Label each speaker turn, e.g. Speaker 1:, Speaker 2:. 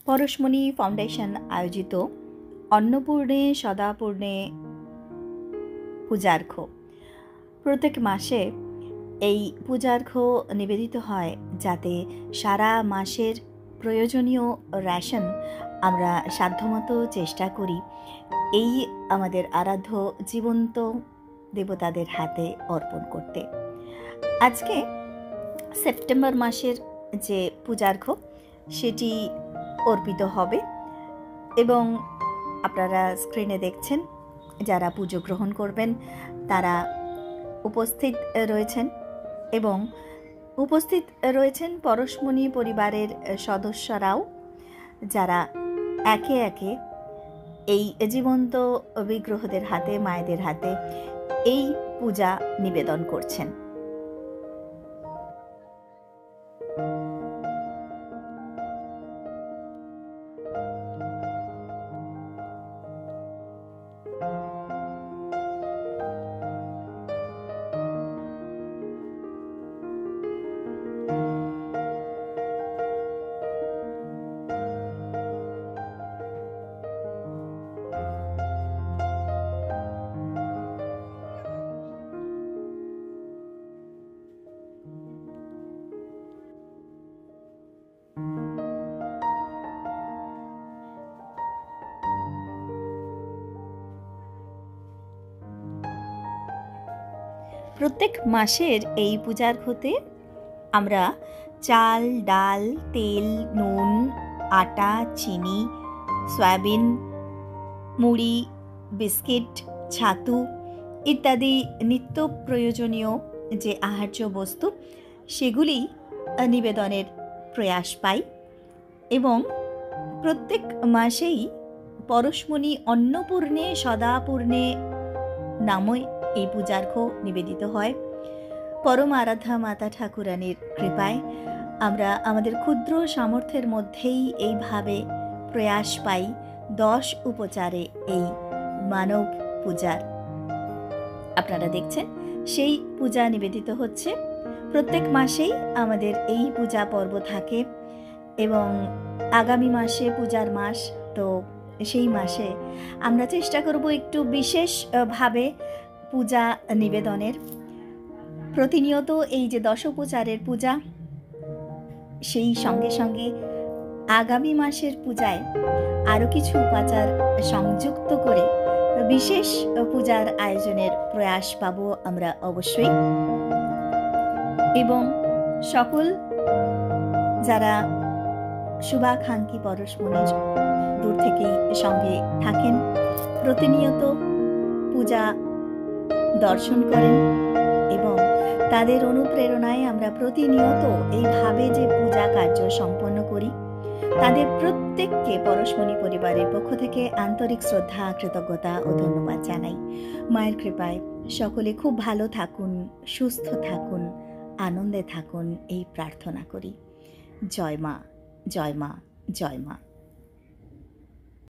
Speaker 1: পরশমণি foundation আয়োজিত অন্নপূর্ণে সদাপূর্ণে পূজার্ঘ্য। প্রত্যেক মাসে এই পূজার্ঘ্য নিবেদিত হয় যাতে সারা মাসের প্রয়োজনীয় রেশন আমরা সাধ্যমতো চেষ্টা করি এই আমাদের আরাধ্য জীবন্ত দেবতাদের হাতে অর্পণ করতে। আজকে সেপ্টেম্বর মাসের যে পূজার্ঘ্য সেটি অর্পিত হবে এবং আপনারা স্ক্রিনে দেখছেন যারা পুজো গ্রহণ করবেন তারা উপস্থিত রয়েছেন এবং উপস্থিত রয়েছেন পরশমণি পরিবারের সদস্যরাও, যারা একে একে এই জীবন্ত বিগ্রহদের হাতে, মায়েদের হাতে এই পূজা নিবেদন করছেন। প্রত্যেক মাসের এই পূজার্ঘ্যতে আমরা চাল, ডাল, তেল, নুন, আটা, চিনি, সয়াবিন, মুড়ি, বিস্কিট, ছাতু ইত্যাদি নিত্য প্রয়োজনীয় যে আহার্য বস্তু সেগুলি নিবেদনের প্রয়াস পাই এবং প্রত্যেক মাসেই পরশমণি অন্নপূর্ণে সদাপূর্ণে নামে এই পূজার্ঘ্য নিবেদিত হয়। পরম আরাধ্যা মাতা ঠাকুরানীর কৃপায় আমরা আমাদের ক্ষুদ্র সামর্থ্যের মধ্যেই এইভাবে প্রয়াস পাই 10 উপচারে এই মানব পূজার। আপনারা দেখছেন সেই পূজা নিবেদিত হচ্ছে। প্রত্যেক মাসেই আমাদের এই পূজা পর্ব থাকে এবং আগামী মাসে পূজার মাস, তো সেই মাসে আমরা চেষ্টা করব একটু বিশেষভাবে পূজা নিবেদনের। প্রতিনিয়ত এই যে 10 উপচারের পূজা, সেই সঙ্গে সঙ্গে আগামী মাসের পূজায় আরও কিছু উপাচার সংযুক্ত করে বিশেষ পূজার আয়োজনের প্রয়াস পাব আমরা অবশ্যই। এবং সকল যারা শুভাকাঙ্ক্ষী পরশমণির দূর থেকেই সঙ্গে থাকেন, প্রতিনিয়ত পূজা দর্শন করেন এবং তাদের অনুপ্রেরণায় আমরা প্রতিনিয়ত এইভাবে যে পূজা কার্য সম্পন্ন করি, তাদের প্রত্যেককে পরশমণি পরিবারের পক্ষ থেকে আন্তরিক শ্রদ্ধা, কৃতজ্ঞতা ও ধন্যবাদ জানাই। মায়ের কৃপায় সকলে খুব ভালো থাকুন, সুস্থ থাকুন, আনন্দে থাকুন এই প্রার্থনা করি। জয় মা, জয় মা, জয় মা।